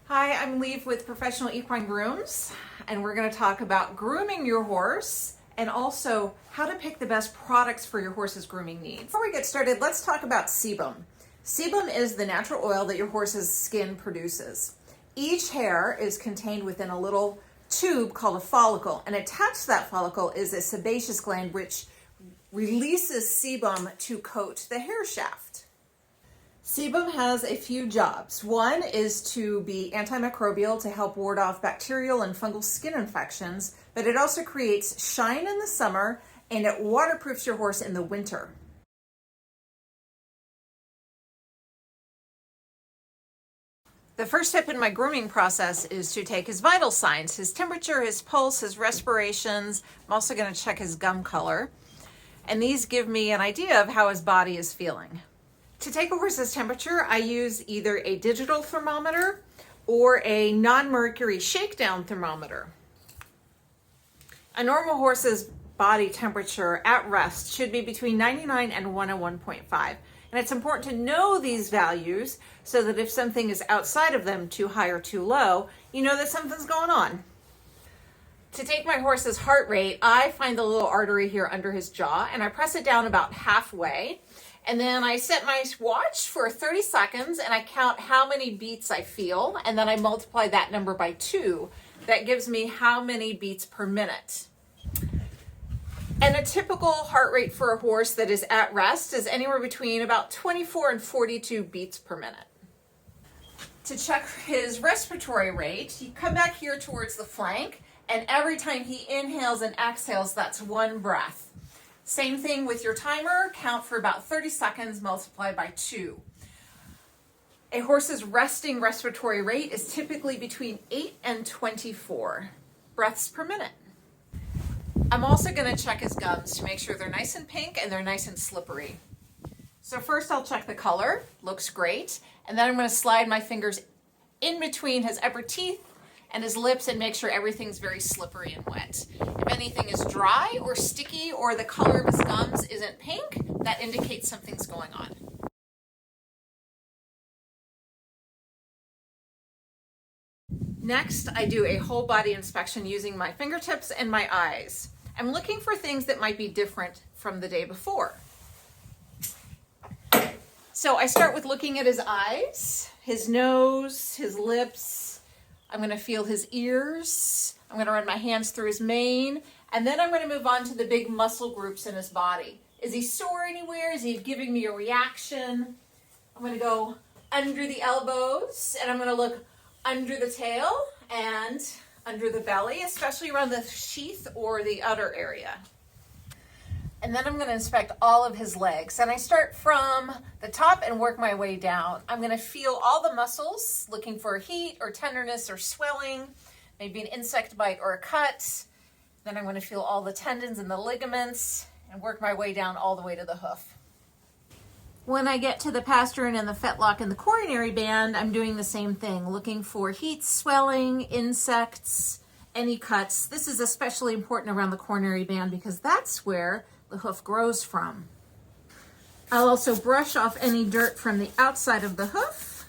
Hi, I'm Leave with Professional Equine Grooms, and we're going to talk about grooming your horse and also how to pick the best products for your horse's grooming needs. Before we get started, let's talk about sebum. Sebum is the natural oil that your horse's skin produces. Each hair is contained within a little tube called a follicle, and attached to that follicle is a sebaceous gland which releases sebum to coat the hair shaft. Sebum has a few jobs. One is to be antimicrobial to help ward off bacterial and fungal skin infections, but it also creates shine in the summer and it waterproofs your horse in the winter. The first step in my grooming process is to take his vital signs, his temperature, his pulse, his respirations. I'm also going to check his gum color. And these give me an idea of how his body is feeling. To take a horse's temperature, I use either a digital thermometer or a non-mercury shakedown thermometer. A normal horse's body temperature at rest should be between 99 and 101.5. And it's important to know these values so that if something is outside of them, too high or too low, you know that something's going on. To take my horse's heart rate, I find the little artery here under his jaw and I press it down about halfway. And then I set my watch for 30 seconds and I count how many beats I feel. And then I multiply that number by 2. That gives me how many beats per minute. And a typical heart rate for a horse that is at rest is anywhere between about 24 and 42 beats per minute. To check his respiratory rate, you come back here towards the flank, and every time he inhales and exhales, that's 1 breath. Same thing with your timer, count for about 30 seconds, multiply by 2. A horse's resting respiratory rate is typically between 8 and 24 breaths per minute. I'm also going to check his gums to make sure they're nice and pink and they're nice and slippery. So first I'll check the color, looks great, and then I'm going to slide my fingers in between his upper teeth and his lips and make sure everything's very slippery and wet. If anything is dry or sticky or the color of his gums isn't pink, that indicates something's going on. Next, I do a whole body inspection using my fingertips and my eyes. I'm looking for things that might be different from the day before. So I start with looking at his eyes, his nose, his lips. I'm going to feel his ears. I'm going to run my hands through his mane. And then I'm going to move on to the big muscle groups in his body. Is he sore anywhere? Is he giving me a reaction? I'm going to go under the elbows and I'm going to look under the tail and under the belly, especially around the sheath or the udder area. And then I'm going to inspect all of his legs. And I start from the top and work my way down. I'm going to feel all the muscles, looking for heat or tenderness or swelling, maybe an insect bite or a cut. Then I'm going to feel all the tendons and the ligaments and work my way down all the way to the hoof. When I get to the pastern and the fetlock and the coronary band, I'm doing the same thing, looking for heat, swelling, insects, any cuts. This is especially important around the coronary band because that's where the hoof grows from. I'll also brush off any dirt from the outside of the hoof.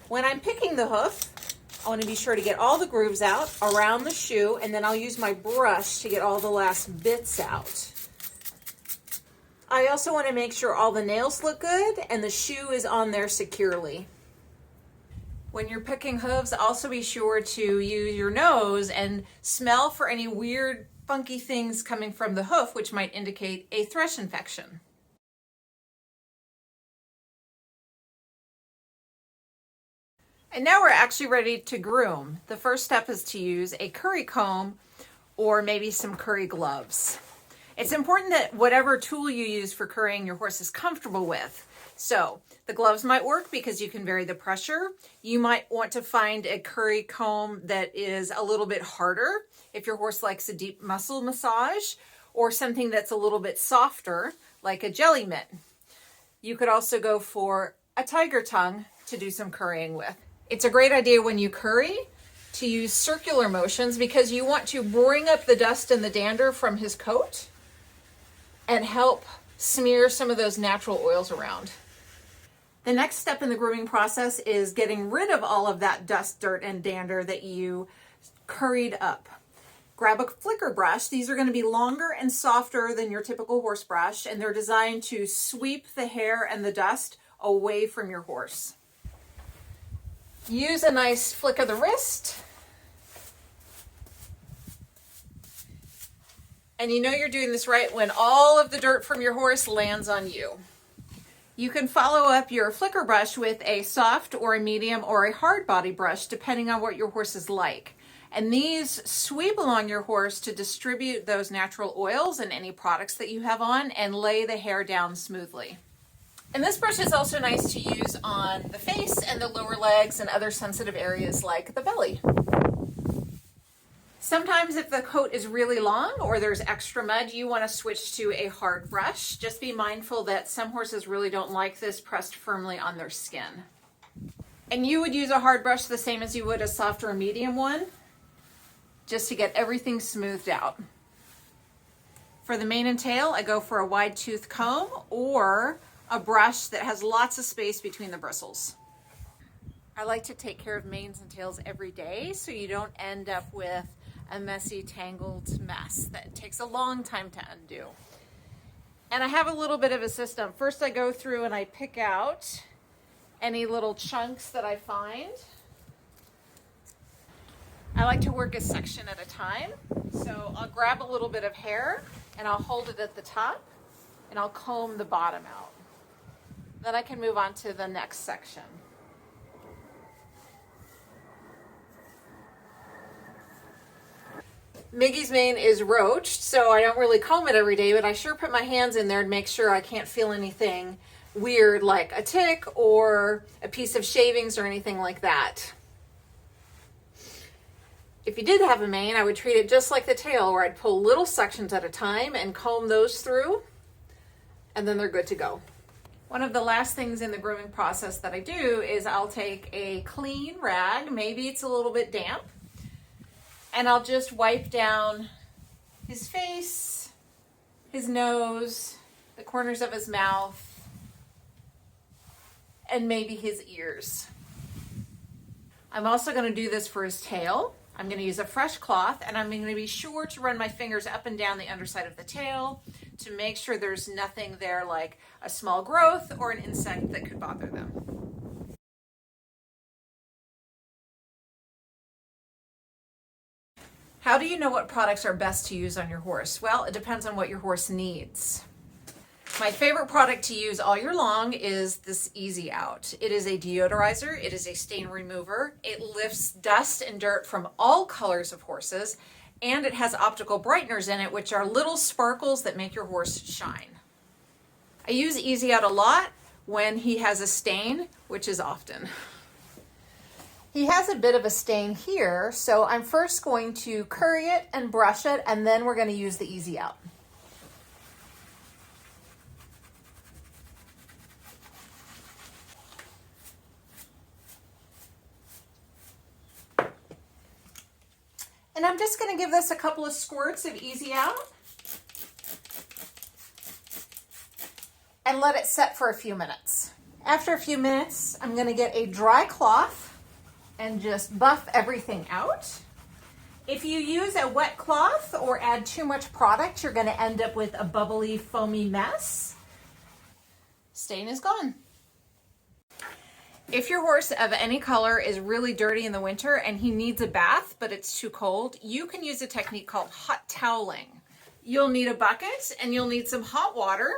When I'm picking the hoof, I want to be sure to get all the grooves out around the shoe, and then I'll use my brush to get all the last bits out. I also want to make sure all the nails look good and the shoe is on there securely. When you're picking hooves, also be sure to use your nose and smell for any weird funky things coming from the hoof, which might indicate a thrush infection. And now we're actually ready to groom. The first step is to use a curry comb or maybe some curry gloves. It's important that whatever tool you use for currying your horse is comfortable with. So the gloves might work because you can vary the pressure. You might want to find a curry comb that is a little bit harder if your horse likes a deep muscle massage, or something that's a little bit softer like a jelly mitt. You could also go for a tiger tongue to do some currying with. It's a great idea when you curry to use circular motions because you want to bring up the dust and the dander from his coat and help smear some of those natural oils around. The next step in the grooming process is getting rid of all of that dust, dirt, and dander that you curried up. Grab a flicker brush. These are going to be longer and softer than your typical horse brush, and they're designed to sweep the hair and the dust away from your horse. Use a nice flick of the wrist. And you know you're doing this right when all of the dirt from your horse lands on you. You can follow up your flicker brush with a soft or a medium or a hard body brush, depending on what your horse is like. And these sweep along your horse to distribute those natural oils and any products that you have on and lay the hair down smoothly. And this brush is also nice to use on the face and the lower legs and other sensitive areas like the belly. Sometimes if the coat is really long or there's extra mud, you want to switch to a hard brush. Just be mindful that some horses really don't like this pressed firmly on their skin. And you would use a hard brush the same as you would a soft or medium one, just to get everything smoothed out. For the mane and tail, I go for a wide tooth comb or a brush that has lots of space between the bristles. I like to take care of manes and tails every day so you don't end up with a messy, tangled mess that takes a long time to undo. And I have a little bit of a system. First I go through and I pick out any little chunks that I find. I like to work a section at a time. So I'll grab a little bit of hair and I'll hold it at the top and I'll comb the bottom out. Then I can move on to the next section. Miggy's mane is roached, so I don't really comb it every day, but I sure put my hands in there to make sure I can't feel anything weird like a tick or a piece of shavings or anything like that. If you did have a mane, I would treat it just like the tail, where I'd pull little sections at a time and comb those through, and then they're good to go. One of the last things in the grooming process that I do is I'll take a clean rag, maybe it's a little bit damp, and I'll just wipe down his face, his nose, the corners of his mouth, and maybe his ears. I'm also going to do this for his tail. I'm going to use a fresh cloth, and I'm going to be sure to run my fingers up and down the underside of the tail to make sure there's nothing there like a small growth or an insect that could bother them. How do you know what products are best to use on your horse? Well, it depends on what your horse needs. My favorite product to use all year long is this Easy Out. It is a deodorizer, it is a stain remover, it lifts dust and dirt from all colors of horses, and it has optical brighteners in it, which are little sparkles that make your horse shine. I use Easy Out a lot when he has a stain, which is often. He has a bit of a stain here, so I'm first going to curry it and brush it, and then we're going to use the Easy Out. And I'm just going to give this a couple of squirts of Easy Out and let it set for a few minutes. After a few minutes, I'm going to get a dry cloth and just buff everything out. If you use a wet cloth or add too much product, you're going to end up with a bubbly, foamy mess. Stain is gone. If your horse of any color is really dirty in the winter and he needs a bath, but it's too cold, you can use a technique called hot toweling. You'll need a bucket and you'll need some hot water.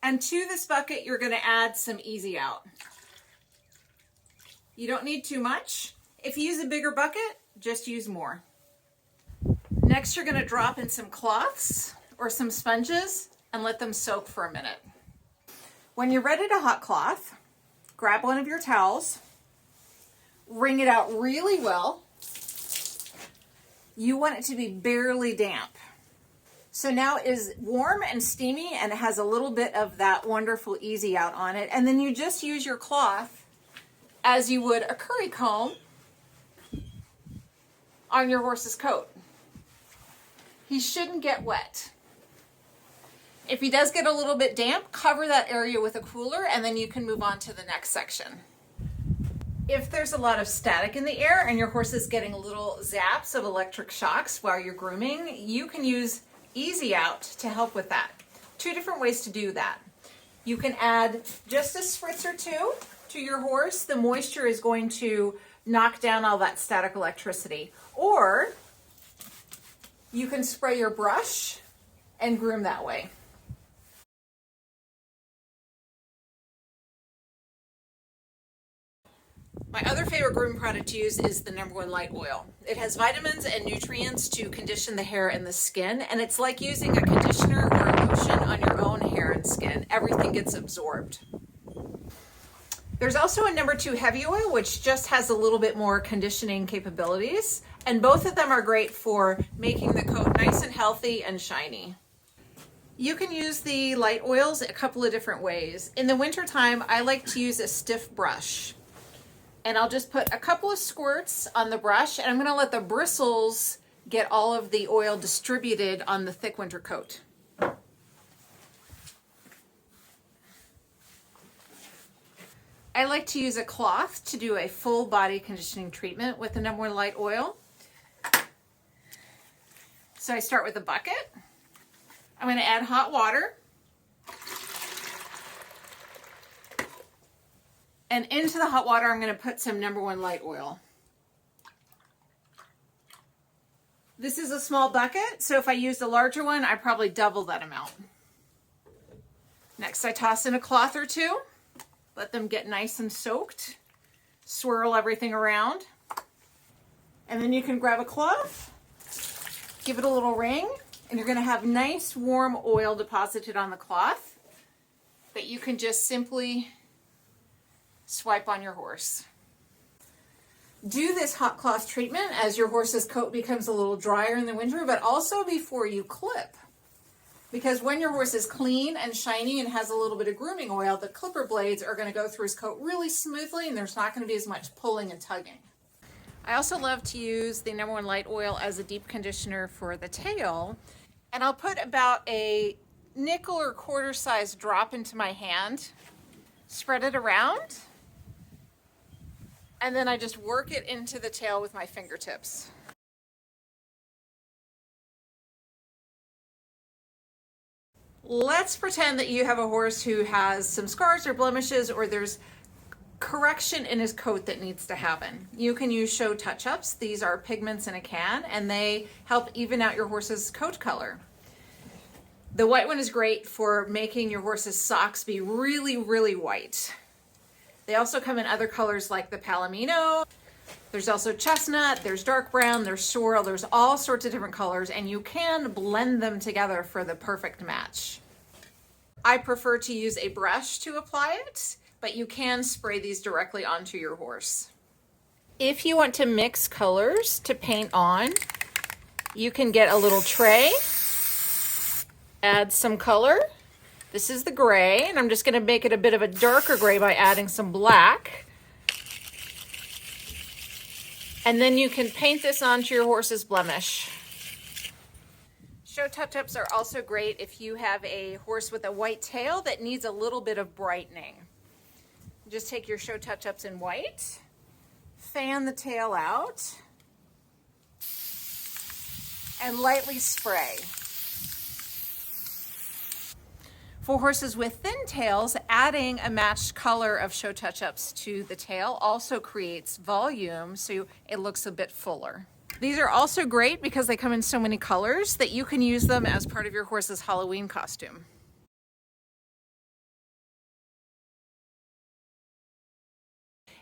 And to this bucket, you're going to add some Easy Out. You don't need too much. If you use a bigger bucket, just use more. Next, you're going to drop in some cloths or some sponges and let them soak for a minute. When you're ready to hot cloth, grab one of your towels, wring it out really well. You want it to be barely damp. So now it is warm and steamy and it has a little bit of that wonderful Easy Out on it. And then you just use your cloth as you would a curry comb on your horse's coat. He shouldn't get wet. If he does get a little bit damp, cover that area with a cooler and then you can move on to the next section. If there's a lot of static in the air and your horse is getting little zaps of electric shocks while you're grooming, you can use Easy Out to help with that. Two different ways to do that. You can add just a spritz or two to your horse. The moisture is going to knock down all that static electricity. Or you can spray your brush and groom that way. My other favorite grooming product to use is the #1 light oil. It has vitamins and nutrients to condition the hair and the skin, and it's like using a conditioner or a lotion on your own hair and skin. Everything gets absorbed. There's also a #2 heavy oil, which just has a little bit more conditioning capabilities, and both of them are great for making the coat nice and healthy and shiny. You can use the light oils a couple of different ways. In the wintertime, I like to use a stiff brush. And I'll just put a couple of squirts on the brush, and I'm going to let the bristles get all of the oil distributed on the thick winter coat. I like to use a cloth to do a full body conditioning treatment with the #1 light oil. So I start with a bucket. I'm going to add hot water. And into the hot water, I'm going to put some #1 light oil. This is a small bucket, so if I used a larger one, I probably double that amount. Next, I toss in a cloth or two. Let them get nice and soaked. Swirl everything around. And then you can grab a cloth, give it a little wring, and you're going to have nice warm oil deposited on the cloth that you can just simply swipe on your horse. Do this hot cloth treatment as your horse's coat becomes a little drier in the winter, but also before you clip. Because when your horse is clean and shiny and has a little bit of grooming oil, the clipper blades are going to go through his coat really smoothly and there's not going to be as much pulling and tugging. I also love to use the #1 light oil as a deep conditioner for the tail. And I'll put about a nickel or quarter size drop into my hand, spread it around, and then I just work it into the tail with my fingertips. Let's pretend that you have a horse who has some scars or blemishes, or there's correction in his coat that needs to happen. You can use Show touch-ups. These are pigments in a can, and they help even out your horse's coat color. The white one is great for making your horse's socks be really, really white. They also come in other colors like the Palomino. There's also chestnut, there's dark brown, there's sorrel, there's all sorts of different colors, and you can blend them together for the perfect match. I prefer to use a brush to apply it, but you can spray these directly onto your horse. If you want to mix colors to paint on, you can get a little tray, add some color. This is the gray, and I'm just going to make it a bit of a darker gray by adding some black. And then you can paint this onto your horse's blemish. Show touch-ups are also great if you have a horse with a white tail that needs a little bit of brightening. Just take your Show touch-ups in white, fan the tail out, and lightly spray. For horses with thin tails, adding a matched color of Show touch-ups to the tail also creates volume, so it looks a bit fuller. These are also great because they come in so many colors that you can use them as part of your horse's Halloween costume.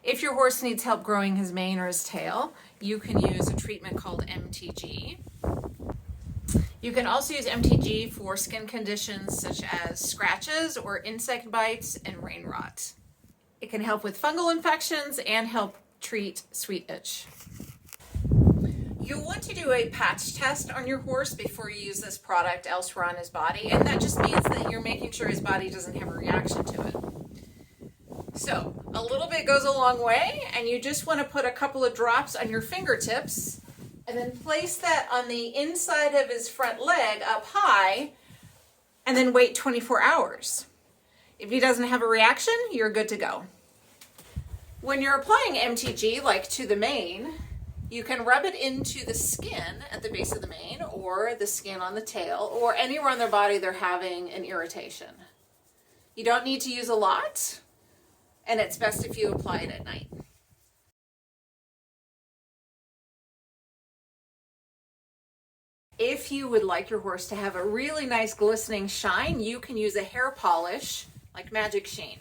If your horse needs help growing his mane or his tail, you can use a treatment called MTG. You can also use MTG for skin conditions such as scratches or insect bites and rain rot. It can help with fungal infections and help treat sweet itch. You'll want to do a patch test on your horse before you use this product elsewhere on his body, and that just means that you're making sure his body doesn't have a reaction to it. So a little bit goes a long way, and you just want to put a couple of drops on your fingertips and then place that on the inside of his front leg up high and then wait 24 hours. If he doesn't have a reaction, you're good to go. When you're applying MTG, like to the mane, you can rub it into the skin at the base of the mane or the skin on the tail or anywhere on their body they're having an irritation. You don't need to use a lot, and it's best if you apply it at night. If you would like your horse to have a really nice glistening shine, you can use a hair polish like Magic Sheen.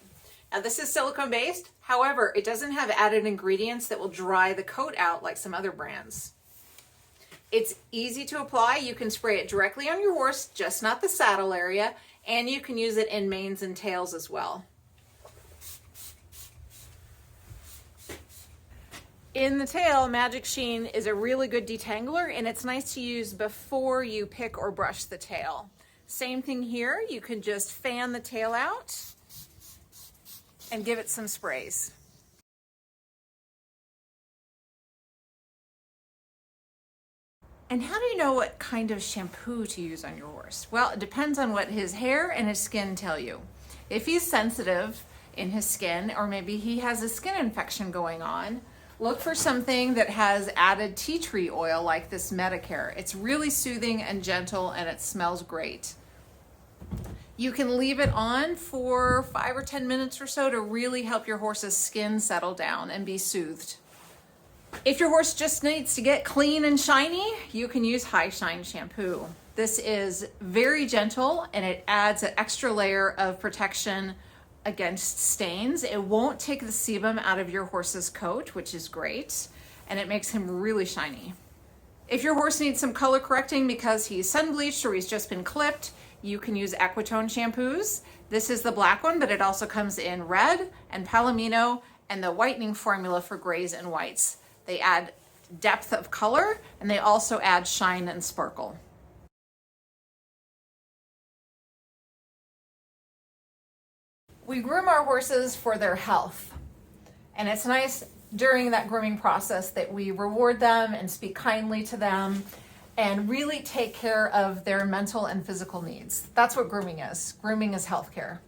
Now this is silicone based, however, it doesn't have added ingredients that will dry the coat out like some other brands. It's easy to apply. You can spray it directly on your horse, just not the saddle area, and you can use it in manes and tails as well. In the tail, Magic Sheen is a really good detangler, and it's nice to use before you pick or brush the tail. Same thing here, you can just fan the tail out and give it some sprays. And how do you know what kind of shampoo to use on your horse? Well, it depends on what his hair and his skin tell you. If he's sensitive in his skin, or maybe he has a skin infection going on, look for something that has added tea tree oil like this Medicare. It's really soothing and gentle, and it smells great. You can leave it on for 5 or 10 minutes or so to really help your horse's skin settle down and be soothed. If your horse just needs to get clean and shiny, you can use High Shine shampoo. This is very gentle, and it adds an extra layer of protection against stains. It won't take the sebum out of your horse's coat, which is great, and it makes him really shiny. If your horse needs some color correcting because he's sun bleached or he's just been clipped, you can use Equitone shampoos. This is the black one, but it also comes in red and palomino and the whitening formula for grays and whites. They add depth of color, and they also add shine and sparkle. We groom our horses for their health, and it's nice during that grooming process that we reward them and speak kindly to them and really take care of their mental and physical needs. That's what grooming is. Grooming is healthcare.